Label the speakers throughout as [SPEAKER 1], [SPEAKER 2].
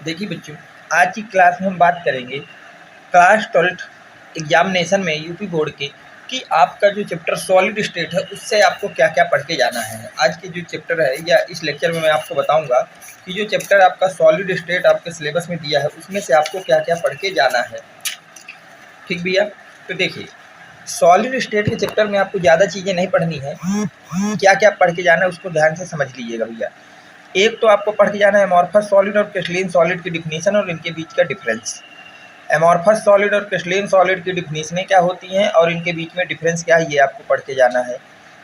[SPEAKER 1] देखिए बच्चों, आज की क्लास में हम बात करेंगे क्लास 12th एग्जामिनेशन में यूपी बोर्ड के कि आपका जो चैप्टर सॉलिड स्टेट है उससे आपको क्या क्या पढ़ के जाना है। आज के जो चैप्टर है या इस लेक्चर में मैं आपको बताऊंगा कि जो चैप्टर आपका सॉलिड स्टेट आपके सिलेबस में दिया है उसमें से आपको क्या क्या पढ़ के जाना है। ठीक भैया, तो देखिए सॉलिड स्टेट के चैप्टर में आपको ज़्यादा चीज़ें नहीं पढ़नी है, क्या क्या पढ़ के जाना है उसको ध्यान से समझ लीजिएगा भैया। एक तो आपको पढ़ के जाना है एमॉर्फस सॉलिड और क्रिस्टलीन सॉलिड की डिफिनीशन और इनके बीच का डिफरेंस। एमॉर्फस सॉलिड और क्रिस्टलीन सॉलिड की डिफिनीशनें क्या होती हैं और इनके बीच में डिफरेंस क्या है, ये आपको पढ़ के जाना है।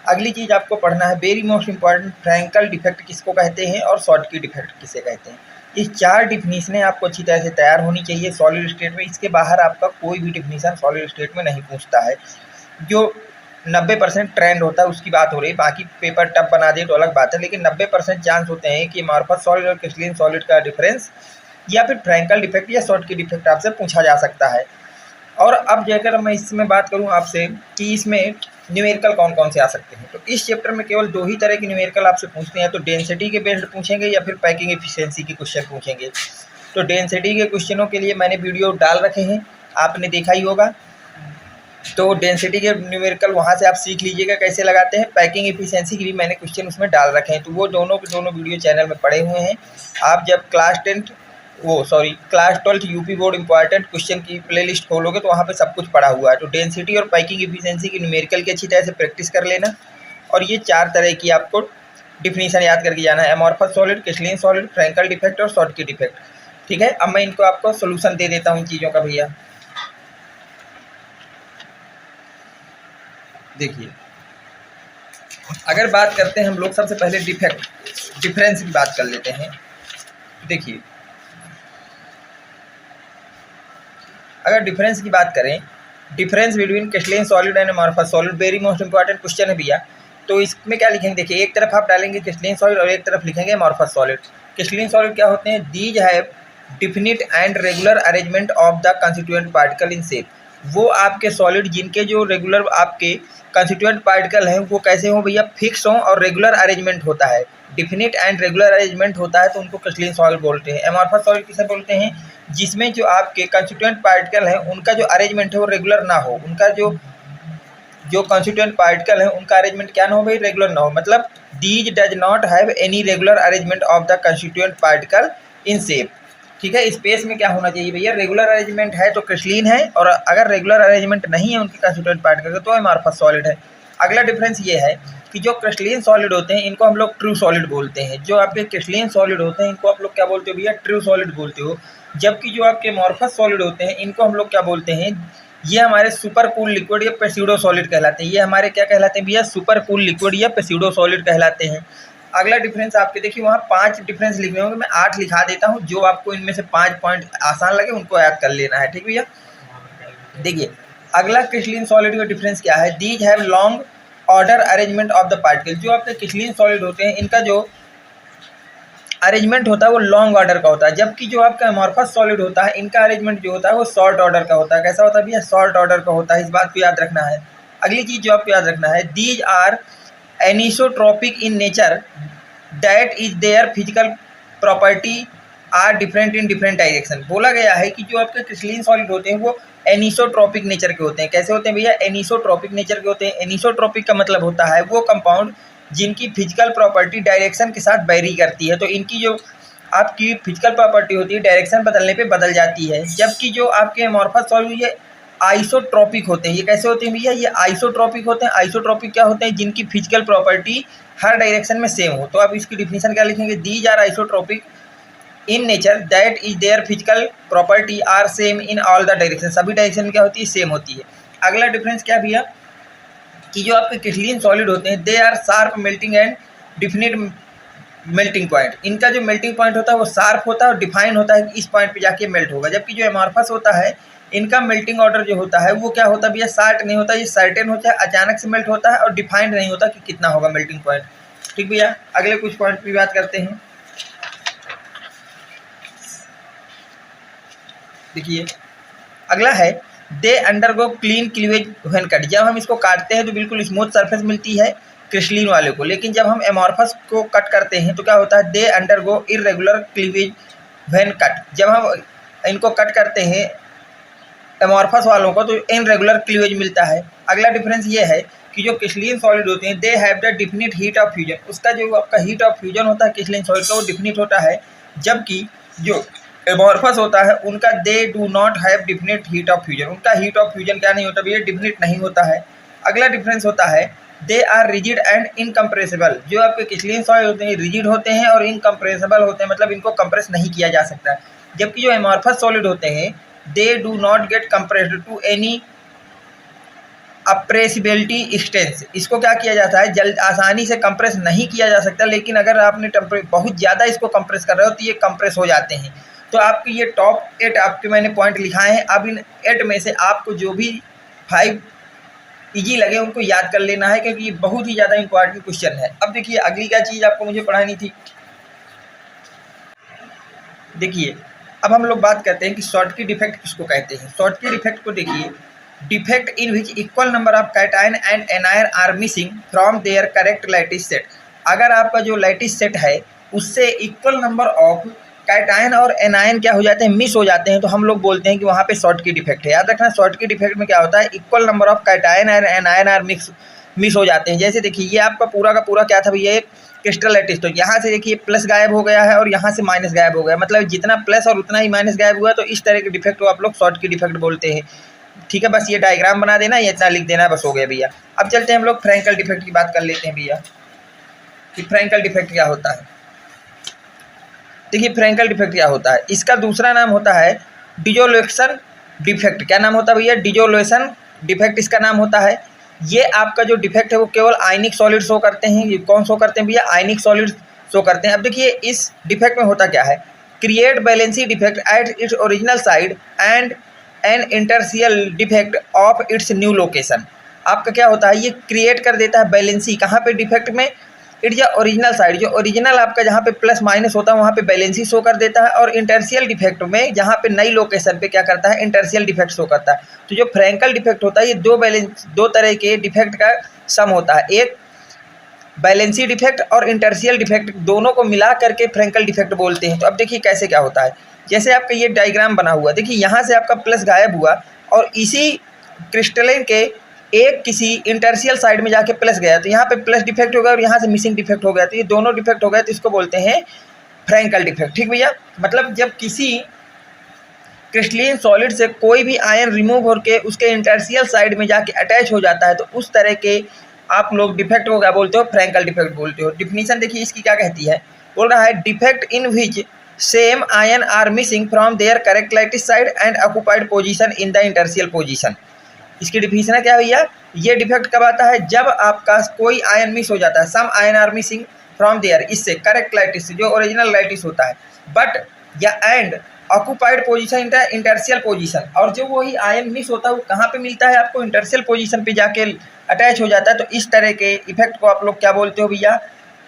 [SPEAKER 1] अगली चीज़ आपको पढ़ना है very most important, Frenkel defect किसको कहते हैं और शॉर्टकी डिफेक्ट किसे कहते हैं। ये चार डिफिनीशनें आपको अच्छी तरह से तैयार होनी चाहिए सॉलिड स्टेट में। इसके बाहर आपका कोई भी डिफिनीशन सॉलिड स्टेट में नहीं पूछता है। जो 90% ट्रेंड होता है उसकी बात हो रही है, बाकी पेपर टफ बना दे तो अलग बात है, लेकिन 90% चांस होते हैं कि एमॉर्फस सॉलिड और क्रिस्टलीन सॉलिड का डिफरेंस या फिर फ्रैंकल डिफेक्ट या शॉर्टकी डिफेक्ट आपसे पूछा जा सकता है। और अब जाकर मैं इसमें बात करूं आपसे कि इसमें न्यूमेरिकल कौन कौन से आ सकते हैं, तो इस चैप्टर में केवल दो ही तरह के न्यूमेरिकल आपसे पूछते हैं, तो डेंसिटी के बेस्ड पूछेंगे या फिर पैकिंग एफिशिएंसी के क्वेश्चन पूछेंगे। तो डेंसिटी के क्वेश्चनों के लिए मैंने वीडियो डाल रखे हैं, आपने देखा ही होगा, तो डेंसिटी के न्यूमेरिकल वहाँ से आप सीख लीजिएगा कैसे लगाते हैं। पैकिंग एफिशिएंसी की भी मैंने क्वेश्चन उसमें डाल रखे हैं, तो वो दोनों के दोनों वीडियो चैनल में पड़े हुए हैं। आप जब class 12 UP board important question की प्लेलिस्ट खोलोगे तो वहाँ पे सब कुछ पड़ा हुआ है। तो डेंसिटी और पैकिंग एफिशिएंसी की न्यूमेरिकल की अच्छी तरह से प्रैक्टिस कर लेना, और ये चार तरह की आपको डिफिनीशन याद करके जाना है, amorphous solid, crystalline solid, Frenkel defect और शॉर्टकी डिफेक्ट। ठीक है, अब मैं इनको आपको सोल्यूशन दे देता हूँ इन चीज़ों का भैया। देखिए, अगर बात करते हैं हम लोग सबसे पहले डिफरेंस की बात कर लेते हैं। देखिए, अगर डिफरेंस की बात करें, difference between crystalline solid and amorphous solid very most important question है भैया। तो इसमें क्या लिखेंगे, देखिए एक तरफ आप डालेंगे क्रिस्टलीन सॉलिड और एक तरफ लिखेंगे एमॉर्फस सॉलिड। क्रिस्टलीन सॉलिड क्या होते हैं, these have definite and regular arrangement of the constituent particle in shape. वो आपके सॉलिड जिनके जो रेगुलर आपके कंस्टिट्यूएंट पार्टिकल हैं वो कैसे हो भैया, फिक्स हों और रेगुलर अरेंजमेंट होता है, डिफिनिट एंड रेगुलर अरेंजमेंट होता है, तो उनको क्रिस्टलीन सॉलिड बोलते हैं। एमॉर्फस सॉलिड किसे बोलते हैं, जिसमें जो आपके कंस्टिट्यूएंट पार्टिकल हैं उनका जो अरेंजमेंट है वो रेगुलर ना हो, उनका जो कंस्टिट्यूएंट पार्टिकल है उनका अरेंजमेंट क्या ना हो भाई, रेगुलर ना हो। मतलब these does not have any regular arrangement of the constituent particle in shape. ठीक है, स्पेस में क्या होना चाहिए भैया, रेगुलर अरेंजमेंट है तो क्रिस्टलीन है, और अगर रेगुलर अरेंजमेंट नहीं है उनके कंस्टिट्यूएंट पार्टिकल का तो एमॉर्फस सॉलिड है। अगला डिफरेंस ये है कि जो क्रिस्टलीन सॉलिड होते हैं इनको हम लोग ट्रू सॉलिड बोलते हैं। जो आपके क्रिस्टलीन सॉलिड होते हैं इनको आप लोग क्या बोलते हो भैया, ट्रू सॉलिड बोलते हो। जबकि जो आपके एमॉर्फस सॉलिड होते हैं इनको हम लोग क्या बोलते हैं, ये हमारे सुपर कूल लिक्विड या पेसिडो सॉलिड कहलाते हैं। ये हमारे क्या कहलाते हैं भैया, सुपर कूल लिक्विड या पेसिडो सॉलिड कहलाते हैं। अगला डिफरेंस आपके देखिए वहाँ 5 डिफरेंस लिखने होंगे, मैं 8 लिखा देता हूँ, जो आपको इनमें से 5 पॉइंट आसान लगे उनको याद कर लेना है। ठीक भैया, देखिए अगला क्रिस्टलीन सॉलिड का डिफरेंस क्या है, these have long order arrangement of the particle. जो आपके क्रिस्टलीन सॉलिड होते हैं इनका जो अरेंजमेंट होता है वो लॉन्ग ऑर्डर का होता है, जबकि जो आपका एमॉर्फस सॉलिड होता है इनका अरेंजमेंट जो होता है वो शॉर्ट ऑर्डर का होता है। कैसा होता है भैया, शॉर्ट ऑर्डर का होता है, इस बात को याद रखना है। अगली चीज़ जो आपको याद रखना है, these are anisotropic in nature that is their physical property are different in different direction. बोला गया है कि जो आपके क्रिस्टलीन सॉलिड होते हैं वो एनिसोट्रोपिक नेचर के होते हैं। कैसे होते हैं भैया, एनिसोट्रोपिक नेचर के होते हैं। एनिसोट्रोपिक का मतलब होता है वो कंपाउंड जिनकी फिजिकल प्रॉपर्टी डायरेक्शन के साथ वेरी करती है, तो इनकी जो आपकी फिजिकल प्रॉपर्टी होती है डायरेक्शन बदलने पे बदल जाती है। जबकि जो आपके एमॉर्फस सॉलिड ये आइसोट्रोपिक होते हैं। ये कैसे होते हैं भैया, ये आइसोट्रोपिक होते हैं। आइसोट्रोपिक क्या होते हैं, जिनकी फिजिकल प्रॉपर्टी हर डायरेक्शन में सेम हो। तो आप इसकी डिफिनीशन क्या लिखेंगे, these are isotropic in nature that is their physical property are same in all the direction. सभी डायरेक्शन क्या होती है, सेम होती है। अगला डिफरेंस क्या भैया, कि जो आपके क्रिस्टलीन सॉलिड होते हैं they are sharp melting and definite melting point. इनका जो मेल्टिंग पॉइंट होता है वो शार्प होता है और डिफाइन होता है कि इस पॉइंट पे जाके मेल्ट होगा। जबकि जो एमॉर्फस होता है इनका मेल्टिंग ऑर्डर जो होता है वो क्या होता है भैया, शार्ट नहीं होता, ये सर्टेन होता है, अचानक से मेल्ट होता है और डिफाइंड नहीं होता कि कितना होगा मेल्टिंग पॉइंट। ठीक भैया, अगले कुछ पॉइंट की बात करते हैं। देखिए अगला है they undergo clean cleavage when cut. जब हम इसको काटते हैं तो बिल्कुल स्मूथ सरफेस मिलती है क्रिस्टलीन वाले को, लेकिन जब हम एमॉर्फस को कट करते हैं तो क्या होता है, they undergo irregular cleavage when cut, जब हम इनको कट करते हैं एमॉर्फस वालों को तो इनरेगुलर क्लीवेज मिलता है। अगला डिफरेंस ये है कि जो क्रिस्टलीन सॉलिड होते हैं they have the definite heat of fusion, उसका जो आपका हीट ऑफ फ्यूजन होता है क्रिस्टलीन सॉलिड का वो डिफिनिट होता है, जबकि जो एमॉर्फस होता है उनका दे do not have definite heat of fusion, उनका हीट ऑफ फ्यूजन क्या नहीं होता भैया, डिफिनिट नहीं होता है। अगला डिफरेंस होता है they are rigid and incompressible, जो आपके क्रिस्टलीन सॉलिड होते हैं रिजिड होते हैं और इनकम्प्रेसिबल होते हैं, मतलब इनको कंप्रेस नहीं किया जा सकता, जबकि जो एमॉर्फस सॉलिड होते हैं they do not get compressed to any appreciability stance, इसको क्या किया जाता है जल्द आसानी से कंप्रेस नहीं किया जा सकता, लेकिन अगर आपने बहुत ज़्यादा इसको कंप्रेस कर रहे हो तो ये कंप्रेस हो जाते हैं। तो आपके ये टॉप 8 आपके मैंने पॉइंट लिखाए हैं, अब इन 8 में से आपको जो भी 5 इजी लगे उनको याद कर लेना है, क्योंकि ये बहुत ही ज़्यादा इंपॉर्टेंट क्वेश्चन है। अब देखिए अगली क्या चीज़ आपको मुझे पढ़ानी थी, देखिए अब हम लोग बात करते हैं कि शॉर्टकी डिफेक्ट किसको कहते हैं। शॉर्टकी डिफेक्ट को देखिए, defect in which equal number of cation and anion are missing from their correct lattice set, अगर आपका जो लैटिस सेट है उससे इक्वल नंबर ऑफ कैटायन और एनायन क्या हो जाते हैं, मिस हो जाते हैं, तो हम लोग बोलते हैं कि वहाँ पे शॉर्टकी डिफेक्ट है। याद रखना शॉर्टकी डिफेक्ट में क्या होता है, इक्वल नंबर ऑफ कैटायन और एनायन आर मिस हो जाते हैं। जैसे देखिए ये आपका पूरा का पूरा क्या था भैया, एक क्रिस्टल लैटिस, तो यहाँ से देखिए प्लस गायब हो गया है और यहाँ से माइनस गायब हो गया, मतलब जितना प्लस और उतना ही माइनस गायब हुआ, तो इस तरह के डिफेक्ट को आप लोग शॉर्टकी डिफेक्ट बोलते हैं। ठीक है, बस ये डायग्राम बना देना, ये इतना लिख देना, बस हो गया भैया। अब चलते हैं हम लोग फ्रैंकल डिफेक्ट की बात कर लेते हैं भैया कि फ्रैंकल डिफेक्ट क्या होता है। देखिए फ्रैंकल डिफेक्ट क्या होता है, इसका दूसरा नाम होता है डिजोल्यूशन डिफेक्ट। क्या नाम होता है भैया, डिजोल्यूशन डिफेक्ट इसका नाम होता है। ये आपका जो डिफेक्ट है वो केवल आयनिक सॉलिड शो करते हैं। ये कौन शो करते हैं भैया, आयनिक सॉलिड शो करते हैं। अब देखिए इस डिफेक्ट में होता क्या है, create vacancy defect at its original site and an interstitial defect of its new location. आपका क्या होता है, ये क्रिएट कर देता है बैलेंसी, कहाँ पे, डिफेक्ट में, इट्स या ओरिजिनल साइड, जो ओरिजिनल आपका जहाँ पे प्लस माइनस होता है वहाँ पे बैलेंसी शो कर देता है, और इंटरसियल डिफेक्ट में जहाँ पे नई लोकेशन पे क्या करता है, इंटरसियल डिफेक्ट शो करता है। तो जो फ्रैंकल डिफेक्ट होता है ये दो तरह के डिफेक्ट का सम होता है, एक बैलेंसी डिफेक्ट और इंटरसियल डिफेक्ट, दोनों को मिला करके फ्रैंकल डिफेक्ट बोलते हैं। तो अब देखिए कैसे क्या होता है, जैसे आपका ये डायग्राम बना हुआ, देखिए यहाँ से आपका प्लस गायब हुआ और इसी क्रिस्टलाइन के एक किसी इंटरसियल साइड में जाके प्लस गया, तो यहाँ पे प्लस डिफेक्ट हो गया और यहाँ से मिसिंग डिफेक्ट हो गया, तो ये दोनों डिफेक्ट हो गए, तो इसको बोलते हैं फ्रैंकल डिफेक्ट। ठीक भैया, मतलब जब किसी क्रिस्टलीन सॉलिड से कोई भी आयन रिमूव होकर उसके इंटरसियल साइड में जाके अटैच हो जाता है, तो उस तरह के आप लोग डिफेक्ट को क्या बोलते हो, फ्रैंकल डिफेक्ट बोलते हो। डिफिनीशन देखिए इसकी क्या कहती है, बोल रहा है defect in which some ion are missing from their correct lattice site and occupied position in the interstitial position. इसकी डिफिनीशन क्या भैया, ये डिफेक्ट कब आता है, जब आपका कोई आयन मिस हो जाता है, some ion are missing from there, इससे करेक्ट लैटिस जो ओरिजिनल लैटिस होता है, बट या and occupied position in the interstitial position, और जो वही आयन मिस होता है वो कहाँ पे मिलता है आपको, इंटरसियल पोजीशन पे जाके अटैच हो जाता है। तो इस तरह के इफेक्ट को आप लोग क्या बोलते हो भैया,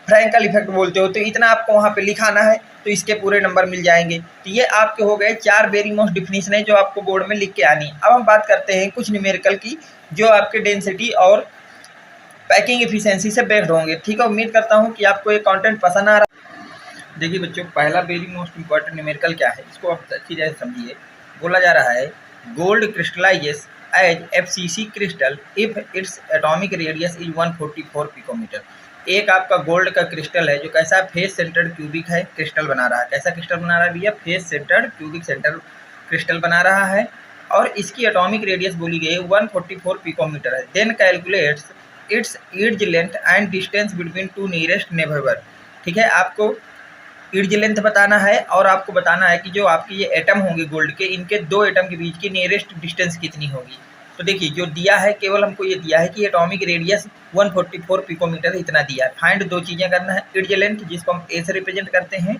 [SPEAKER 1] फ्रैंकल इफेक्ट बोलते हो। तो इतना आपको वहाँ पे लिखाना है, तो इसके पूरे नंबर मिल जाएंगे। तो ये आपके हो गए 4 वेरी मोस्ट डिफिनीशन है जो आपको बोर्ड में लिख के आनी। अब हम बात करते हैं कुछ न्यूमेरिकल की जो आपके डेंसिटी और पैकिंग एफिशिएंसी से बेस्ड होंगे। ठीक है, उम्मीद करता हूँ कि आपको ये कंटेंट पसंद आ रहा है। देखिए बच्चों, पहला वेरी मोस्ट इंपॉर्टेंट न्यूमेरिकल क्या है, इसको आप अच्छी तरह समझिए। बोला जा रहा है gold crystallises as FCC crystal if its atomic radius is 144 picometre. एक आपका गोल्ड का क्रिस्टल है जो कैसा फेस सेंटर्ड क्यूबिक है, क्रिस्टल बना रहा है। कैसा क्रिस्टल बना रहा है भैया, face centred cubic centre crystal बना रहा है, और इसकी एटॉमिक रेडियस बोली गई 144 पिकोमीटर है। Then calculates its edge length and distance between two nearest neighbourhood. ठीक है, आपको इड्ज लेंथ बताना है और आपको बताना है कि जो आपके ये एटम होंगे गोल्ड के, इनके 2 एटम के बीच की नियरेस्ट डिस्टेंस कितनी होगी। तो देखिए जो दिया है, केवल हमको ये दिया है कि एटॉमिक रेडियस 144 पिकोमीटर इतना दिया है। फाइंड 2 चीज़ें करना है, इड्ज लेंथ जिसको हम ए से रिप्रेजेंट करते हैं,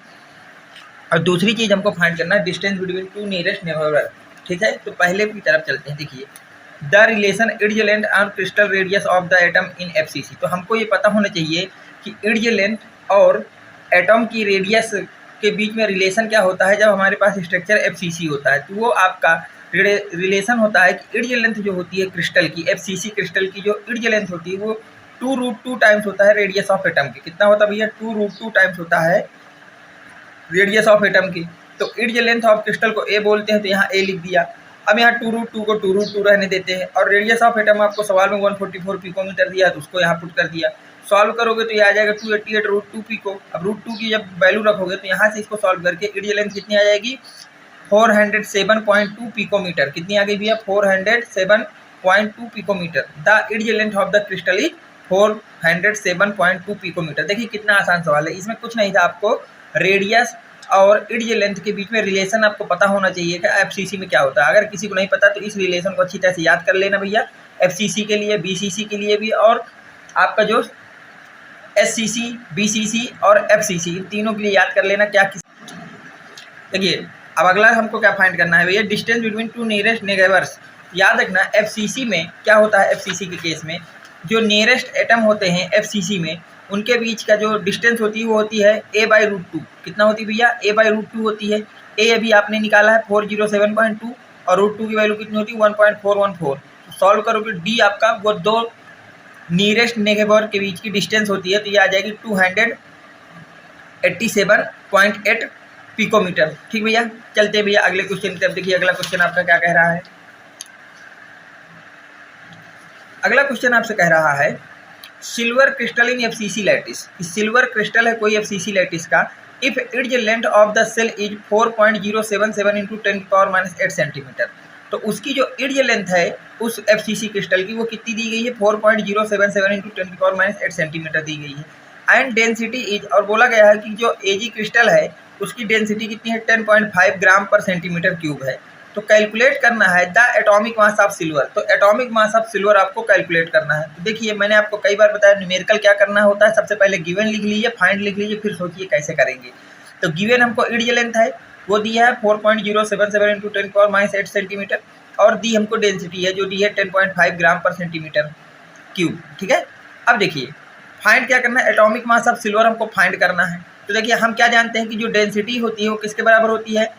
[SPEAKER 1] और दूसरी चीज़ हमको फाइंड करना है distance between two nearest neighbourhood. ठीक है, तो पहले की तरफ चलते हैं। देखिए द रिलेशन इड्ज लेंथ और crystal radius of the atom in FCC। तो हमको ये पता होना चाहिए कि इड्ज लेंथ और एटम की रेडियस के बीच में रिलेशन क्या होता है जब हमारे पास स्ट्रक्चर FCC होता है। तो वो आपका रिलेशन होता है कि इड्ज लेंथ जो होती है क्रिस्टल की, FCC क्रिस्टल की जो इड्ज लेंथ होती है वो 2√2 टाइम्स होता है रेडियस ऑफ एटम की। कितना होता है भैया, 2√2 टाइम्स होता है रेडियस ऑफ एटम की। तो इर्ज लेंथ ऑफ क्रिस्टल को ए बोलते हैं, तो यहाँ ए लिख दिया। अब यहाँ 2√2 को 2√2 रहने देते हैं, और रेडियस ऑफ एटम आपको सवाल में 144 पिकोमीटर दिया, तो उसको यहाँ पुट कर दिया। सॉल्व करोगे तो ये आ जाएगा 288 √2 पिको। अब √2 की जब वैल्यू रखोगे तो यहाँ से इसको सॉल्व करके इर्ज लेंथ कितनी आ जाएगी, 407.2 पिकोमीटर। कितनी आ गई भैया, 407.2 picometre. The edge length of the crystal is 407.2 picometre. देखिए कितना आसान सवाल है, इसमें कुछ नहीं था, आपको रेडियस और इर्ज लेंथ के बीच में रिलेशन आपको पता होना चाहिए कि एफसीसी में क्या होता है। अगर किसी को नहीं पता तो इस रिलेशन को अच्छी तरह से याद कर लेना भैया, एफसीसी के लिए, बीसीसी के लिए भी, और आपका जो एससीसी, बीसीसी और एफसीसी, इन तीनों के लिए याद कर लेना क्या किस। देखिए अब अगला हमको क्या फाइंड करना है भैया, distance between two nearest neighbours. याद रखना एफसीसी में क्या होता है, एफसीसी के केस में जो नियरेस्ट एटम होते हैं एफसीसी में, उनके बीच का जो डिस्टेंस होती है वो होती है a/√2। कितना होती है भैया, a/√2 होती है। a अभी आपने निकाला है 407.2 और √2 की वैल्यू कितनी होती है 1.414। तो सॉल्व करोगे डी आपका वो दो नियरेस्ट नेबर के बीच की डिस्टेंस होती है, तो ये आ जाएगी 287.8 पिकोमीटर। ठीक भैया, चलते भैया अगले क्वेश्चन की तरफ। देखिए अगला क्वेश्चन आपका क्या कह रहा है। अगला क्वेश्चन आपसे कह रहा है silver crystal in FCC lattice. Silver crystal है कोई एफसीसी लैटिस का, if edge length of the cell is 4.077 × 10⁻⁸ centimetre. तो उसकी जो इर्ज लेंथ है उस एफसीसी क्रिस्टल की वो कितनी दी गई है, 4.077 × 10⁻⁸ सेंटीमीटर दी गई है। एंड डेंसिटी इज, और बोला गया है कि जो एजी क्रिस्टल है उसकी डेंसिटी कितनी है, 10.5 ग्राम पर सेंटीमीटर क्यूब है। तो कैलकुलेट करना है the atomic mass of silver. तो एटॉमिक मास ऑफ सिल्वर आपको कैलकुलेट करना है। तो देखिए मैंने आपको कई बार बताया न्यूमेरिकल क्या करना होता है, सबसे पहले गिवन लिख लीजिए, फाइंड लिख लीजिए, फिर सोचिए कैसे करेंगे। तो गिवन हमको इर्ज लेंथ है वो दी है 4.077 × 10⁻⁸ सेंटीमीटर, और दी हमको डेंसिटी है जो दी है 10.5 ग्राम पर सेंटीमीटर क्यूब। ठीक है, अब देखिए फाइंड क्या करना है, एटॉमिक मास ऑफ सिल्वर हमको फाइंड करना है। तो देखिए हम क्या जानते हैं कि जो डेंसिटी होती है वो किसके बराबर होती है,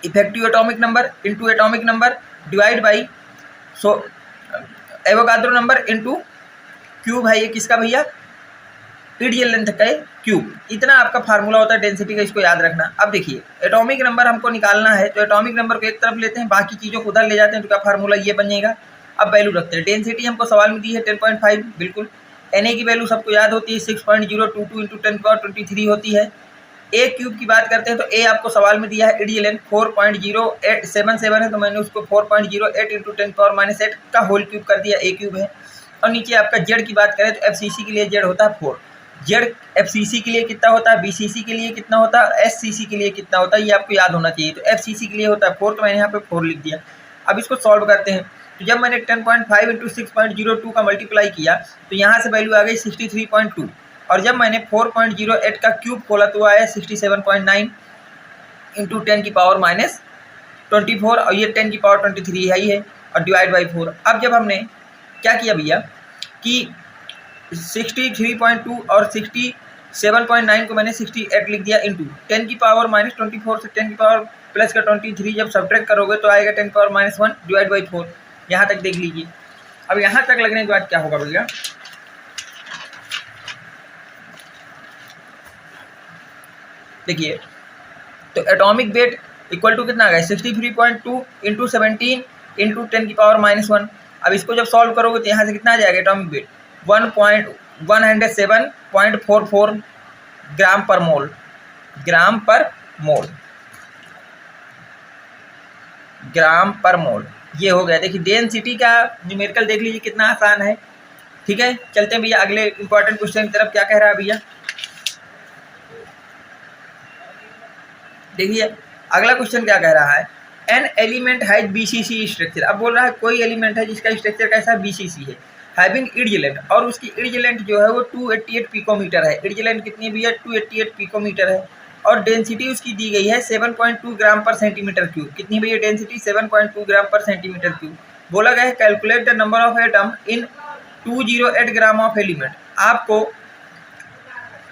[SPEAKER 1] effective atomic number into atomic number divide by Avogadro number into cube है ये किसका भैया, इर्ज लेंथ का क्यूब। इतना आपका फार्मूला होता है डेंसिटी का, इसको याद रखना। अब देखिए एटॉमिक नंबर हमको निकालना है, तो एटॉमिक नंबर को एक तरफ लेते हैं, बाकी चीज़ों को उधर ले जाते हैं, तो क्या फार्मूला ये बनेगा। अब वैल्यू रखते हैं, डेंसिटी हमको सवाल में दी है 10.5, बिल्कुल। Na की वैल्यू सबको याद होती है 6.022 × 10⁻23 होती है। ए क्यूब की बात करते हैं तो ए आपको सवाल में दिया है इर्ज लेंथ 4.0877 है, तो मैंने उसको 4.08 × 10⁻⁸ का होल क्यूब कर दिया, ए क्यूब है। और नीचे आपका जेड की बात करें तो एफसीसी के लिए जेड होता है 4। जेड एफसीसी के लिए कितना होता है, बीसीसी के लिए कितना होता है, एससीसी के लिए कितना होता है, ये आपको याद होना चाहिए। तो एफसीसी के लिए होता है 4, तो मैंने यहाँ पे 4 लिख दिया। अब इसको सॉल्व करते हैं, तो जब मैंने 10.5 × 6.02 का मल्टीप्लाई किया तो यहाँ से वैल्यू आ गई 63.2, और जब मैंने 4.08 का क्यूब खोला तो आया 67.9 × 10⁻24, और ये 10⁻23 है ही है, और डिवाइड बाई 4। अब जब हमने क्या किया भैया कि 63.2 और 67.9 को मैंने 68 लिख दिया इंटू 10⁻24 से 10⁻+23 जब सब्ट्रैक्ट करोगे तो आएगा 10⁻1 डिवाइड बाई 4। यहाँ तक देख लीजिए। अब यहाँ तक लगने के बाद क्या होगा भैया, देखिए तो एटॉमिक वेट इक्वल टू कितना आ गया 63.2 × 17 × 10⁻⁻1। अब इसको जब सॉल्व करोगे तो यहाँ से कितना आ जाएगा एटॉमिक वेट 107.44 ग्राम पर मोल, ग्राम पर मोल ये हो गया। देखिए डेंसिटी का न्यूमेरिकल देख लीजिए कितना आसान है। ठीक है, चलते हैं भैया अगले इंपॉर्टेंट क्वेश्चन की तरफ। क्या कह रहा है भैया, देखिए अगला क्वेश्चन क्या कह रहा है, an element has BCC structure. अब बोल रहा है कोई एलिमेंट है जिसका स्ट्रक्चर कैसा है, बीसीसी है, हैविंग इर्ज लेंथ, और उसकी इर्ज लेंथ जो है वो 288 पिकोमीटर है। इर्ज लेंथ कितनी भी है 288 पिकोमीटर है, और डेंसिटी उसकी दी गई है 7.2 ग्राम पर सेंटीमीटर क्यूब। कितनी भैया डेंसिटी 7.2 ग्राम पर सेंटीमीटर क्यूब। बोला गया है calculate the number of atom in 208 gram of element. आपको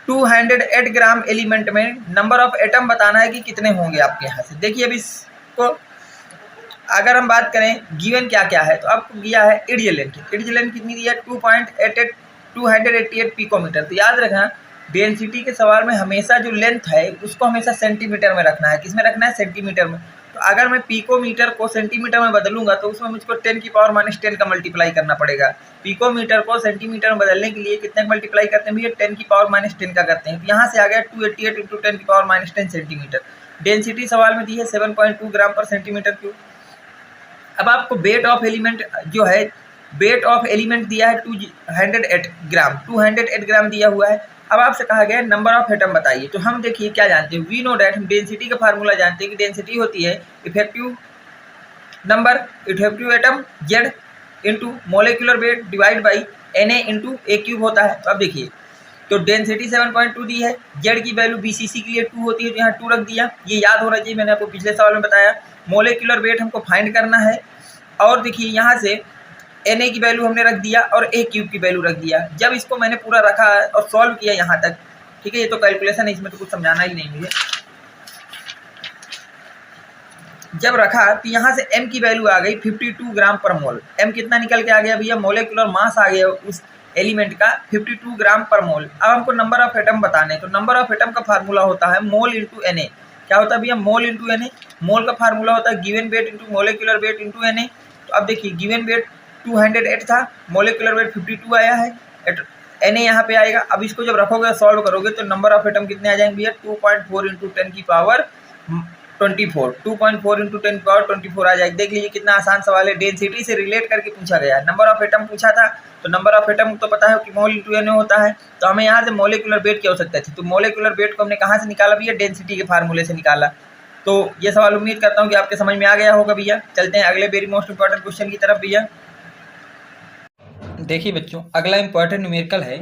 [SPEAKER 1] 208 ग्राम एलिमेंट में नंबर ऑफ एटम बताना है कि कितने होंगे आपके यहाँ से। देखिए अब इसको अगर हम बात करें गिवन क्या क्या है, तो आपको दिया है इर्ज लेंथ। इर्ज लेंथ कितनी दी है 288 पिकोमीटर। तो याद रखना डेंसिटी के सवाल में हमेशा जो लेंथ है उसको हमेशा सेंटीमीटर में रखना है। किस में रखना है? सेंटीमीटर में। तो अगर मैं पिकोमीटर को सेंटीमीटर में बदलूंगा तो उसमें मुझको 10⁻⁻10 का मल्टीप्लाई करना पड़ेगा। पिकोमीटर को सेंटीमीटर में बदलने के लिए कितने का मल्टीप्लाई करते हैं भैया? 10⁻⁻10 का करते हैं। तो यहाँ से आ गया 288 × 10⁻⁻10 सेंटीमीटर। डेंसिटी सवाल में दी है 7.2 ग्राम पर सेंटीमीटर क्यूब। अब आपको वेट ऑफ एलिमेंट जो है, वेट ऑफ एलिमेंट दिया है 208 ग्राम, 208 ग्राम दिया हुआ है। अब आपसे कहा गया है नंबर ऑफ एटम बताइए। तो हम देखिए क्या जानते हैं, वी नो डैट, हम डेंसिटी का फार्मूला जानते हैं कि डेंसिटी होती है effective number, effective atom Z into molecular weight divide by Na into a cube होता है। तो अब देखिए, तो डेंसिटी 7.2 दी है, जेड की वैल्यू BCC के लिए 2 होती है, तो यहाँ 2 रख दिया, ये याद होना चाहिए, मैंने आपको पिछले सवाल में बताया। मोलिकुलर वेट हमको फाइंड करना है, और देखिए यहाँ से Na की वैल्यू हमने रख दिया और ए क्यूब की वैल्यू रख दिया। जब इसको मैंने पूरा रखा और सॉल्व किया यहाँ तक, ठीक है, ये तो कैलकुलेशन है, इसमें तो कुछ समझाना ही नहीं मुझे। जब रखा तो यहाँ से m की वैल्यू आ गई 52 ग्राम पर मोल। m कितना निकल के आ गया भैया? मोलिकुलर मास आ गया उस एलिमेंट का 52 ग्राम पर मोल। अब हमको नंबर ऑफ एटम बताने, तो नंबर ऑफ एटम का फार्मूला होता है मोल इंटू Na। क्या होता है भैया? Mole into Na। मोल का फार्मूला होता है given weight into molecular weight into Na। तो अब देखिए, गिवन वेट 208 था, मोलिकुलर वेट 52 आया है, Na यहाँ पे आएगा। अब इसको जब रखोगे सॉल्व करोगे तो नंबर ऑफ एटम कितने आ जाएंगे भैया? 2.4 इंटू 10 की पावर 24, 2.4 इंटू 10 की पावर 24 आ जाएगी। देख लीजिए कितना आसान सवाल है, डेंसिटी से रिलेट करके पूछा गया। नंबर ऑफ एटम पूछा था, तो नंबर ऑफ एटम तो पता है कि मोल इंटू Na होता है, तो हमें यहाँ से मोलिकुलर वेट की आवश्यकता थी। तो मोलिकुलर वेट को हमने कहाँ से निकाला भैया? डेंसिटी के फार्मूले से निकाला। तो ये सवाल उम्मीद करता हूँ कि आपके समझ में आ गया होगा भैया। चलते हैं अगले वेरी मोस्ट इंपॉर्टेंट क्वेश्चन की तरफ भैया। देखिए बच्चों, अगला इंपॉर्टेंट न्यूमेरिकल है,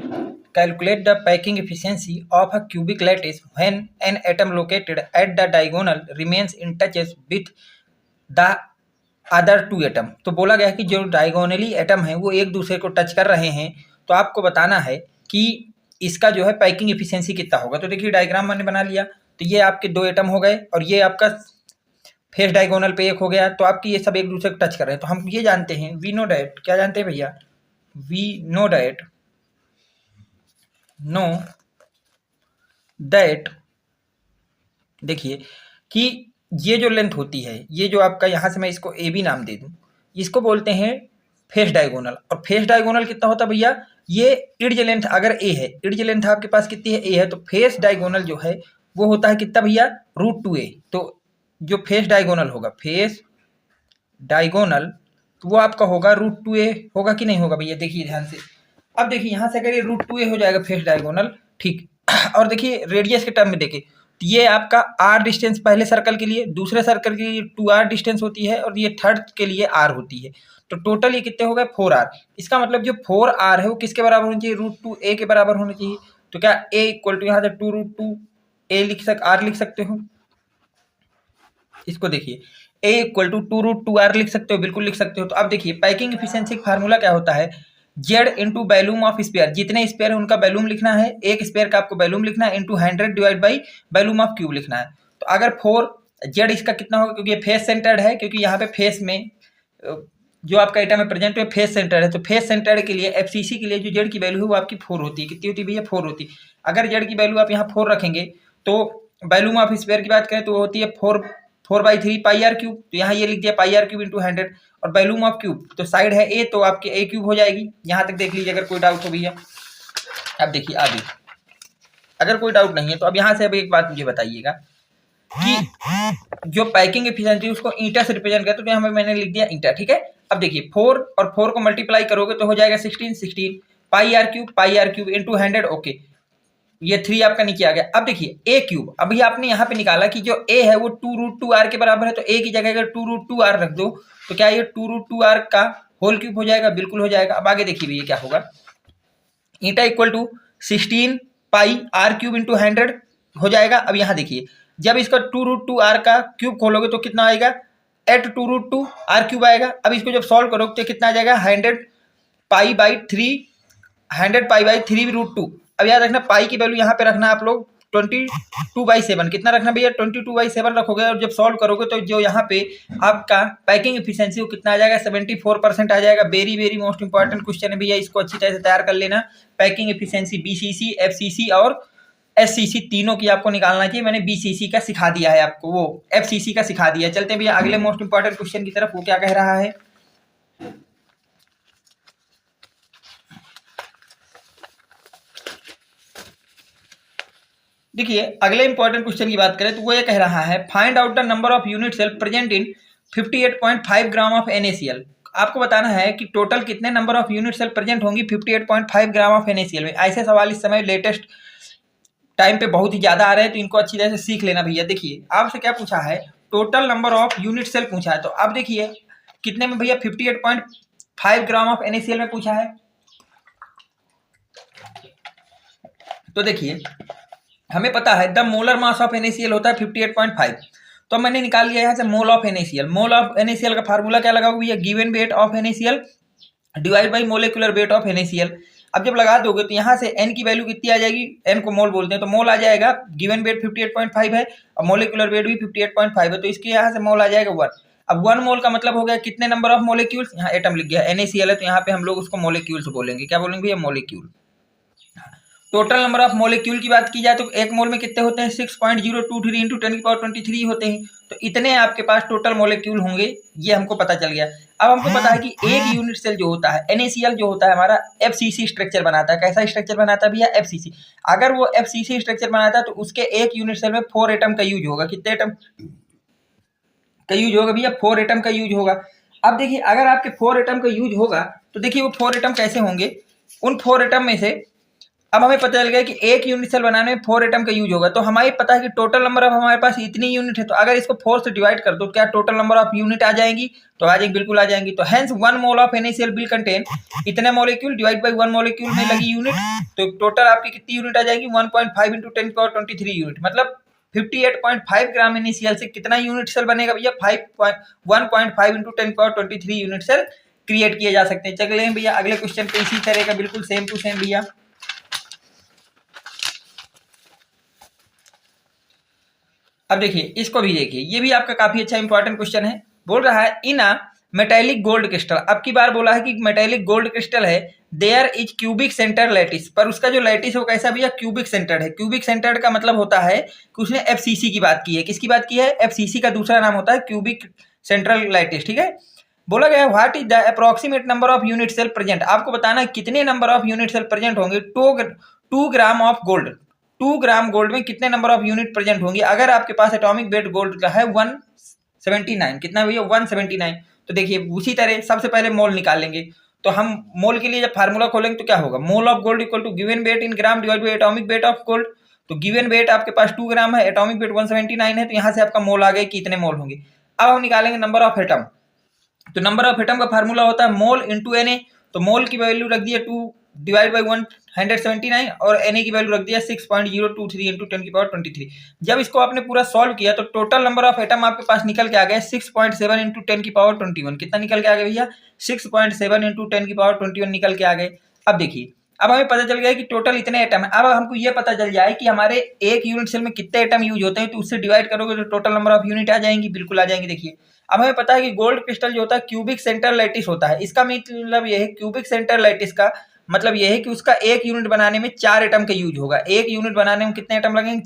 [SPEAKER 1] calculate the packing efficiency of a cubic lattice when an atom located at the diagonal remains in touches with the other 2 atom. तो बोला गया है कि जो डायगोनली एटम है वो एक दूसरे को टच कर रहे हैं, तो आपको बताना है कि इसका जो है पैकिंग एफिशिएंसी कितना होगा। तो देखिए डायग्राम मैंने बना लिया, तो ये आपके 2 एटम हो गए और ये आपका फेस डायगोनल पे एक हो गया, तो आपकी ये सब एक दूसरे को टच कर रहे हैं। तो हम ये जानते हैं, वी नो डैट, क्या जानते हैं भैया? वी नो डैट देखिए कि ये जो लेंथ होती है, ये जो आपका यहाँ से मैं इसको ए बी नाम दे दूँ, इसको बोलते हैं फेस डायगोनल। और फेस डायगोनल कितना होता है भैया? ये इड्ज लेंथ अगर ए है, इड्ज लेंथ आपके पास कितनी है? ए है, तो फेस डायगोनल जो है वो होता है कितना भैया? √2a। तो जो फेस डायगोनल होगा, फेस डायगोनल, तो वो आपका होगा √2a, होगा कि नहीं होगा भैया? देखिए ध्यान से, अब देखिए यहाँ से अगर ये √2a हो जाएगा फेस डायगोनल, ठीक। और देखिए रेडियस के टर्म में देखिए, तो ये आपका r डिस्टेंस पहले सर्कल के लिए, दूसरे सर्कल के लिए 2r डिस्टेंस होती है, और ये थर्ड के लिए r होती है। तो टोटल ये कितने हो गए? 4r। इसका मतलब जो 4r है वो किसके बराबर होना चाहिए? √2a के बराबर होना चाहिए। तो क्या a इक्वल टू यहाँ से 2√2a r लिख सकते हो? इसको देखिए, a इक्वल टू 2√2r लिख सकते हो, बिल्कुल लिख सकते हो। तो अब देखिए पैकिंग एफिशिएंसी का फार्मूला क्या होता है? Z into volume of sphere, जितने स्पेयर है उनका वैल्यूम लिखना है, एक स्पेयर का आपको वैल्यूम लिखना है, into 100 divide by volume of cube लिखना है। तो अगर 4 जेड इसका कितना होगा, क्योंकि ये फेस सेंटर्ड है, क्योंकि यहाँ पे फेस में जो आपका एटम है प्रेजेंट में फेस सेंटर्ड है, तो फेस सेंटर्ड के लिए FCC के लिए जो जेड की वैल्यू है वो आपकी 4 होती है। कितनी होती है भैया? 4 होती है। अगर जेड की वैल्यू आप यहाँ 4 रखेंगे तो वैल्यूम ऑफ स्पेयर की बात करें तो वो होती है 4/3 पाई आर क्यूब। तो यहाँ ये लिख दिया पाई आर क्यूब इंटू 100, और वैल्यूम ऑफ क्यूब तो साइड है ए, तो आपके ए क्यूब हो जाएगी। यहाँ तक देख लीजिए, अगर कोई डाउट हो भैया। अब देखिए आगे, अगर कोई डाउट नहीं है तो अब यहाँ से अब एक बात मुझे बताइएगा कि जो पैकिंग एफिशिएंसी उसको ईटा से रिप्रेजेंट करते हैं, तो यहाँ मैंने लिख दिया ईटा, ठीक है। अब देखिए 4 और 4 को मल्टीप्लाई करोगे तो हो जाएगा 16 pi r cube into 100, okay. ये 3 आपका नीचे आ गया। अब देखिए ए क्यूब, अभी आपने यहाँ पे निकाला कि जो ए है वो 2√2r के बराबर है, तो ए की जगह अगर 2√2r रख दो तो क्या ये 2√2r का होल क्यूब हो जाएगा? बिल्कुल हो जाएगा। अब आगे देखिए भैया क्या होगा, eta equal to 16 pi r cube into 100 हो जाएगा। अब यहाँ देखिए, जब इसका 2√2r का क्यूब खोलोगे तो कितना आएगा? 8 2√2r क्यूब आएगा। अब इसको जब सॉल्व करोगे तो कितना आ जाएगा? 100 पाई बाई 3 अब याद रखना पाई की वैल्यू यहाँ पे रखना आप लोग 22/7। कितना रखना भैया? 22/7 रखोगे, और जब सॉल्व करोगे तो जो यहाँ पे आपका पैकिंग एफिशिएंसी वो कितना आ जाएगा? 74% आ जाएगा। Very very most important question है भैया, इसको अच्छी तरह से तैयार कर लेना। पैकिंग एफिशिएंसी BCC, FCC और एससीसी तीनों की आपको निकालना चाहिए। मैंने बीसीसी का सिखा दिया है आपको, वो एफसीसी का सिखा दिया है। चलते हैं भैया अगले मोस्ट इंपॉर्टेंट क्वेश्चन की तरफ। वो क्या कह रहा है, देखिए अगले इंपॉर्टेंट क्वेश्चन की बात करें तो वो ये कह रहा है find out the number of unit cell present in 58.5 gram of NaCl। आपको बताना है कि टोटल कितने number of unit cell present होंगी 58.5 ग्राम ऑफ NaCl में। ऐसे सवाल इस समय लेटेस्ट टाइम पे बहुत ही ज्यादा आ रहे हैं, तो इनको अच्छी तरह से सीख लेना भैया। देखिए आपसे क्या पूछा है, total number of unit cell पूछा है। तो अब देखिए कितने में भैया, 58.5 ग्राम ऑफ NaCl में पूछा है। तो देखिए हमें पता है the molar mass of NaCl होता है 58.5। तो मैंने निकाल लिया यहाँ से mole of NaCl। Mole of NaCl का फार्मूला क्या लगा भैया, given weight of NaCl divide by molecular weight of NaCl। अब जब लगा दोगे तो यहाँ से n की वैल्यू कितनी आ जाएगी, n को मोल बोलते हैं, तो मोल आ जाएगा, गिवन वेट 58.5 है और मोलिकुलर वेट भी 58.5 है, तो इसके यहाँ से मोल आ जाएगा 1। अब 1 मोल का मतलब हो गया कितने नंबर ऑफ मोलिक्यूल्स, यहाँ एटम लिख गया, NaCl है तो यहाँ पे हम लोग उसको मोलिक्यूल्स बोलेंगे। क्या बोलेंगे भैया, molecule. Total number of molecule की बात की जाए तो एक मोल में कितने होते हैं, 6.023 इंटू 10⁻23 होते हैं। तो इतने आपके पास टोटल मोलिक्यूल होंगे, ये हमको पता चल गया। अब हमको पता है कि एक यूनिट सेल जो होता है NaCl जो होता है हमारा FCC स्ट्रक्चर बनाता है। कैसा स्ट्रक्चर बनाता है भैया, FCC। अगर वो FCC स्ट्रक्चर बनाता है तो उसके एक यूनिट सेल में 4 एटम का यूज होगा। कितने एटम का यूज होगा भैया, 4 एटम का यूज होगा। अब देखिए अगर आपके 4 एटम का यूज होगा तो देखिए वो 4 एटम कैसे होंगे, उन 4 एटम में से अब हमें पता चल गया कि एक यूनिट सेल बनाने में 4 एटम का यूज होगा। तो हमें पता है कि टोटल नंबर ऑफ हमारे पास इतनी यूनिट है, तो अगर इसको 4 से डिवाइड कर दो क्या टोटल नंबर ऑफ यूनिट आ जाएंगी, तो आ जाएगी, बिल्कुल आ जाएंगी। तो hence 1 mole of NaCl will contain इतने मॉलिक्यूल डिवाइड बाई 1 मॉलिक्यूल में लगी यूनिट, तो टोटल आपकी कितनी यूनिट आ जाएगी, 1.5 इंटू 10⁻23 यूनिट। मतलब 58.5 ग्राम NaCl से कितना यूनिट सेल बनेगा भैया, 1.5 इंटू 10⁻23 यूनिट सेल क्रिएट किए जा सकते हैं। चलिए भैया अगले क्वेश्चन पे इसी तरह का बिल्कुल सेम टू सेम भैया। अब देखिए इसको भी देखिए, ये भी आपका काफी अच्छा इंपॉर्टेंट क्वेश्चन है। बोल रहा है in a metallic gold crystal. अब की बार बोला है कि मेटेलिक गोल्ड क्रिस्टल है, there is cubic centre lattice, पर उसका जो लैटिस है वो कैसा भैया, क्यूबिक सेंटर्ड है। क्यूबिक सेंटर्ड का मतलब होता है कि उसने FCC की बात की है। किसकी बात की है, FCC का दूसरा नाम होता है क्यूबिक सेंट्रल लैटिस, ठीक है। बोला गया what is the approximate number of unit cell present. आपको बताना है कितने number of unit cell present होंगे 2 gram of gold. 2 gram gold में कितने नंबर ऑफ यूनिट प्रेजेंट होंगे अगर आपके पास एटॉमिक वेट गोल्ड का है 179। कितना भैया, 179। तो देखिए उसी तरह सबसे पहले मोल निकालेंगे। तो हम मोल के लिए जब फार्मूला खोलेंगे तो क्या होगा, mole of gold equal to given weight in gram divide by atomic weight of gold. तो गिवन वेट आपके पास 2 ग्राम है, एटॉमिक वेट 179 है, तो यहाँ से आपका मोल आ गए कि इतने मोल होंगे। अब हम निकालेंगे नंबर ऑफ एटम। तो नंबर ऑफ एटम का फार्मूला होता है मोल इंटू Na। तो मोल की वैल्यू रख दिया 2 डिवाइड बाई 179 और Na की वैल्यू रख दिया 6.023 इंटू 10⁻23। जब इसको आपने पूरा सॉल्व किया तो टोटल नंबर ऑफ एटम आपके पास निकल के आ गया 6.7 इंटू 10⁻21। कितना निकल के आ गया भैया, 6.7 इंटू 10⁻21 निकल के आ गए। अब देखिए अब हमें पता चल गया कि टोटल इतने एटम है। अब हमको ये पता चल जाए कि हमारे एक यूनिट सेल में कितने एटम यूज होते हैं, तो उससे डिवाइड करोगे तो टोटल नंबर ऑफ यूनिट आ जाएंगी, बिल्कुल आ जाएंगी। देखिए अब हमें पता है कि गोल्ड क्रिस्टल जो होता है क्यूबिक सेंटर लैटिस होता है। इसका मतलब यह है, क्यूबिक सेंटर लैटिस का मतलब यह है कि उसका एक यूनिट बनाने में 4 एटम का यूज होगा। एक यूनिट बनाने में कितने एटम लगेंगे,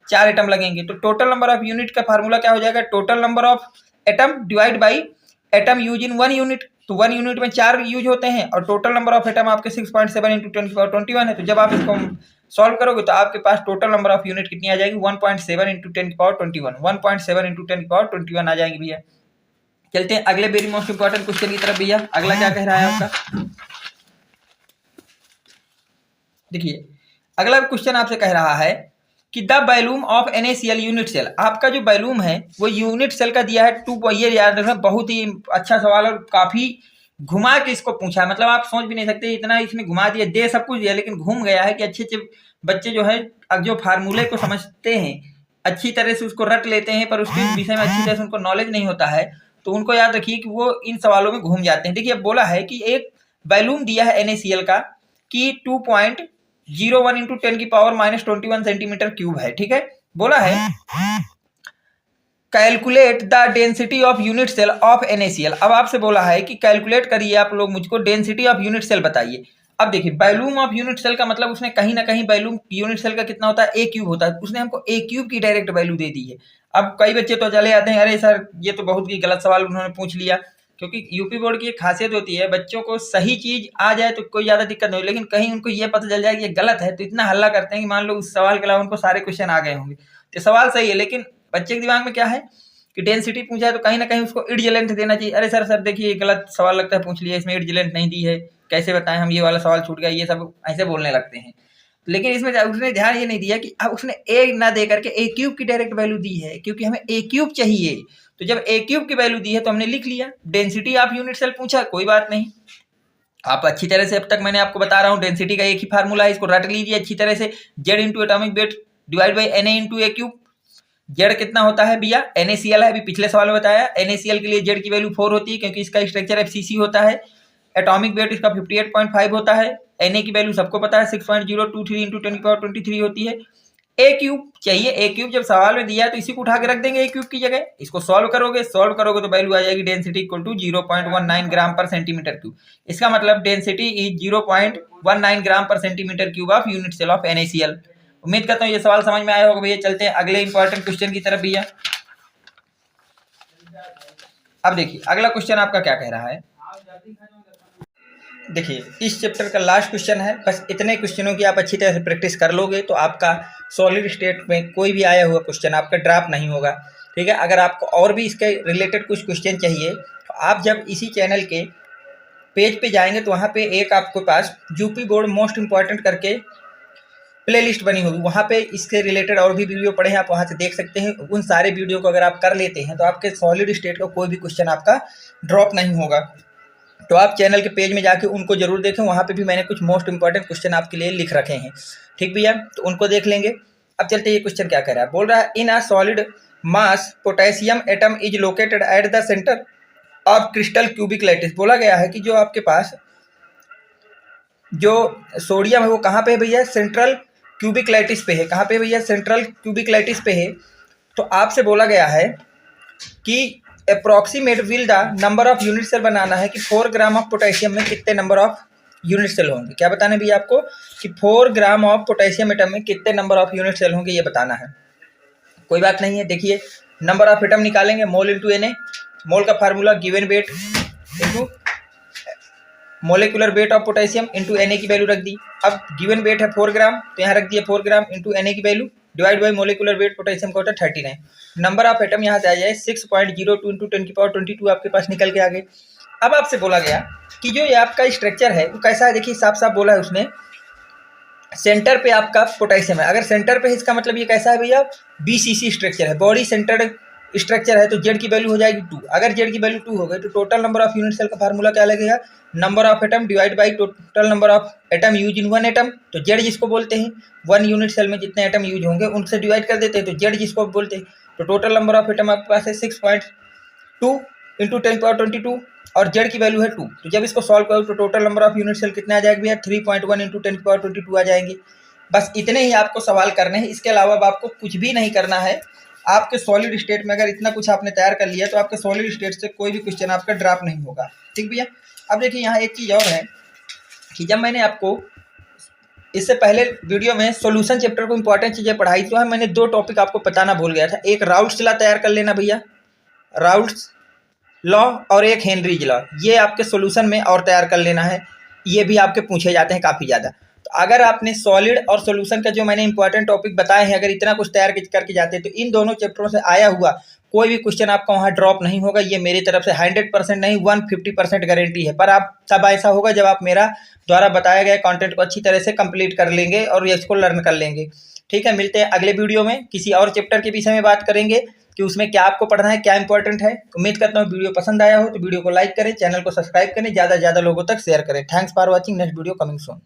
[SPEAKER 1] 4 एटम लगेंगे। तो टोटल नंबर ऑफ यूनिट का फार्मूला क्या हो जाएगा, total number of atom divide by atom use in 1 unit. तो 1 यूनिट में 4 यूज होते हैं और टोटल नंबर ऑफ एटम आपके 6.7 इंटू 10⁻21 है। तो जब आप इसको सॉल्व करोगे तो आपके पास टोटल नंबर ऑफ यूनिट कितनी आ जाएगी, 1.7 इंटू 10⁻21, 1.7 इंटू 10⁻21 आ जाएगी भैया। चलते हैं अगले वेरी मोस्ट इंपॉर्टेंट क्वेश्चन की तरफ भैया। अगला क्या कह रहा है आपका, देखिए अगला क्वेश्चन आपसे कह रहा है कि the volume of NaCl unit cell. आपका जो वॉल्यूम है वो यूनिट सेल का दिया है 2। ये याद रखना, बहुत ही अच्छा सवाल और काफी घुमा के इसको पूछा है। मतलब आप सोच भी नहीं सकते इतना इसमें घुमा दिया, दे सब कुछ दिया लेकिन घूम गया है कि अच्छे अच्छे बच्चे जो है अब जो फार्मूले को समझते हैं अच्छी तरह से उसको रट लेते हैं, पर उसके विषय में अच्छी तरह से उनको नॉलेज नहीं होता है, तो उनको याद रखिए कि वो इन सवालों में घूम जाते हैं। देखिए बोला है कि एक वॉल्यूम दिया है NaCl का कि 2.01 इंटू 10⁻21 सेंटीमीटर क्यूब है, ठीक है। बोला है calculate the density of unit cell of NaCl। अब आपसे बोला है कि कैलकुलेट करिए आप लोग, मुझको डेंसिटी ऑफ यूनिट सेल बताइए। अब देखिए वॉल्यूम ऑफ यूनिट सेल का मतलब उसने कहीं ना कहीं वॉल्यूम यूनिट सेल का कितना होता है, ए क्यूब होता है, उसने हमको ए क्यूब की डायरेक्ट वैल्यू दे दी है। अब कई बच्चे तो चले आते हैं, अरे सर ये तो बहुत ही गलत सवाल उन्होंने पूछ लिया, क्योंकि यूपी बोर्ड की एक खासियत होती है बच्चों को सही चीज आ जाए तो कोई ज्यादा दिक्कत नहीं, लेकिन कहीं उनको ये पता चल जाए कि ये गलत है तो इतना हल्ला करते हैं कि मान लो उस सवाल के अलावा उनको सारे क्वेश्चन आ गए होंगे। तो सवाल सही है लेकिन बच्चे के दिमाग में क्या है कि डेंसिटी पूछा है तो कहीं ना कहीं उसको इर्ज लेंथ देना चाहिए। अरे सर देखिए गलत सवाल लगता है पूछ लिया, इसमें इर्ज लेंथ नहीं दी है, कैसे बताएं हम, ये वाला सवाल छूट गया, ये सब ऐसे बोलने लगते हैं। लेकिन इसमें उसने ध्यान ये नहीं दिया कि अब उसने ए ना दे करके ए क्यूब की डायरेक्ट वैल्यू दी है, क्योंकि हमें ए क्यूब चाहिए। तो जब ए क्यूब की वैल्यू दी है तो हमने लिख लिया। डेंसिटी ऑफ यूनिट सेल पूछा, कोई बात नहीं, आप अच्छी तरह से, अब तक मैंने आपको बता रहा हूँ डेंसिटी का एक ही फार्मूला है, इसको रट लीजिए अच्छी तरह से, Z into atomic weight divide by N into a cube. Z कितना होता है भैया, NaCl है, अभी पिछले सवाल में बताया। NaCl के लिए जेड की वैल्यू 4 होती है क्योंकि इसका स्ट्रक्चर FCC होता है। एटॉमिक वेट इसका 58.5 होता है। Na की वैल्यू सबको पता है 6.023 इंटू 10⁻23 होती है। ए क्यूब चाहिए, ए क्यूब जब सवाल में दिया है तो इसी को उठा के रख देंगे ए क्यूब की जगह। इसको सॉल्व करोगे तो वैल्यू आ जाएगी density equal to 0.19 gram per centimetre cube. इसका मतलब density is 0.19 gram per centimetre cube of unit cell of NaCl। उम्मीद करता हूँ ये सवाल समझ में आया होगा भैया। चलते हैं अगले इंपॉर्टेंट क्वेश्चन की तरफ भैया। अब देखिए अगला क्वेश्चन आपका क्या कह रहा है, देखिए इस चैप्टर का लास्ट क्वेश्चन है। बस इतने क्वेश्चनों की आप अच्छी तरह से प्रैक्टिस कर लोगे तो आपका सॉलिड स्टेट में कोई भी आया हुआ क्वेश्चन आपका ड्रॉप नहीं होगा, ठीक है। अगर आपको और भी इसके रिलेटेड कुछ क्वेश्चन चाहिए तो आप जब इसी चैनल के पेज पे जाएंगे तो वहाँ पे एक आपके पास यूपी बोर्ड मोस्ट इंपॉर्टेंट करके प्लेलिस्ट बनी होगी, वहाँ पे इसके रिलेटेड और भी वीडियो पड़े हैं, आप वहाँ से देख सकते हैं। उन सारे वीडियो को अगर आप कर लेते हैं तो आपके सॉलिड स्टेट का कोई भी क्वेश्चन आपका ड्रॉप नहीं होगा। तो आप चैनल के पेज में जाके उनको जरूर देखें, वहाँ पे भी मैंने कुछ मोस्ट इंपॉर्टेंट क्वेश्चन आपके लिए लिख रखे हैं, ठीक भैया, तो उनको देख लेंगे। अब चलते ये क्वेश्चन क्या कह रहा है, बोल रहा है in a solid mass potassium atom is located at the centre of crystal cubic lattice. बोला गया है कि जो आपके पास जो सोडियम है वो कहाँ पे है भैया, सेंट्रल क्यूबिक लैटिस पे है। कहाँ पे भैया, सेंट्रल क्यूबिक लैटिस पे है। तो आपसे बोला गया है कि approximate will the number of unit cell बनाना है कि 4 ग्राम ऑफ पोटेशियम में कितने नंबर ऑफ यूनिट सेल होंगे। क्या बताना है भैया आपको कि 4 ग्राम ऑफ पोटेशियम एटम में कितने नंबर ऑफ यूनिट सेल होंगे, ये बताना है। कोई बात नहीं है, देखिए नंबर ऑफ एटम निकालेंगे, मोल इंटू Na। मोल का formula given weight into molecular weight of potassium into Na की वैल्यू रख दी। अब गिवन वेट है 4 ग्राम तो यहाँ रख दिया 4 ग्राम इंटू Na की value divide by molecular weight potassium का होता है 39। नंबर ऑफ एटम यहाँ से आ जाए 6.02 इंटू 10⁻22 आपके पास निकल के आ गए। अब आपसे बोला गया कि जो ये आपका स्ट्रक्चर है वो कैसा है, देखिए साफ साफ बोला है उसने, सेंटर पे आपका पोटेशियम है। अगर सेंटर पे इसका मतलब ये कैसा है भैया, BCC स्ट्रक्चर है, बॉडी सेंटर्ड स्ट्रक्चर है। तो जेड की वैल्यू हो जाएगी 2। अगर जेड की वैल्यू 2 हो गई तो total number of unit cell का फार्मूला क्या लगेगा, number of atom divide by total number of atom use in 1 atom. तो जेड जिसको बोलते हैं 1 यूनिट सेल में जितने एटम यूज होंगे उनसे डिवाइड कर देते हैं, तो जेड जिसको बोलते हैं। तो टोटल नंबर ऑफ एटम आपके पास है 6.2 इंटू 10⁻22 और जेड की वैल्यू है 2। तो जब इसको सॉल्व करो तो total number of unit cell कितने आ जाएगा भैया, 3.1 इंटू 10⁻22 आ जाएंगे। बस इतने ही आपको सवाल करने हैं, इसके अलावा अब आपको कुछ भी नहीं करना है। आपके सॉलिड स्टेट में अगर इतना कुछ आपने तैयार कर लिया तो आपके सॉलिड स्टेट से कोई भी क्वेश्चन आपका ड्रॉप नहीं होगा, ठीक भैया। अब देखिए यहाँ एक चीज़ और है कि जब मैंने आपको इससे पहले वीडियो में सॉल्यूशन चैप्टर को इंपॉर्टेंट चीज़ें पढ़ाई तो मैंने 2 टॉपिक आपको बताना भूल गया था। एक राउल्ट्स लॉ तैयार कर लेना भैया, राउल्ट्स लॉ, और एक हेनरीज लॉ, ये आपके सॉल्यूशन में और तैयार कर लेना है। ये भी आपके पूछे जाते हैं काफ़ी ज़्यादा। तो अगर आपने सॉलिड और सॉल्यूशन का जो मैंने इंपॉर्टेंट टॉपिक बताए हैं अगर इतना कुछ तैयार करके जाते हैं तो इन दोनों चैप्टरों से आया हुआ कोई भी क्वेश्चन आपका वहाँ ड्रॉप नहीं होगा। ये मेरी तरफ से 100% नहीं 150% गारंटी है। पर आप तब ऐसा होगा जब आप मेरा द्वारा बताया गया कंटेंट को अच्छी तरह से कंप्लीट कर लेंगे और इसको लर्न कर लेंगे, ठीक है। मिलते हैं अगले वीडियो में, किसी और चैप्टर के विषय में बात करेंगे कि उसमें क्या आपको पढ़ना है, क्या इंपॉर्टेंट है। उम्मीद करता हूँ वीडियो पसंद आया हो तो वीडियो को लाइक करें, चैनल को सब्सक्राइब करें, ज़्यादा से ज़्यादा लोगों तक शेयर करें। Thanks for watching, next video coming soon.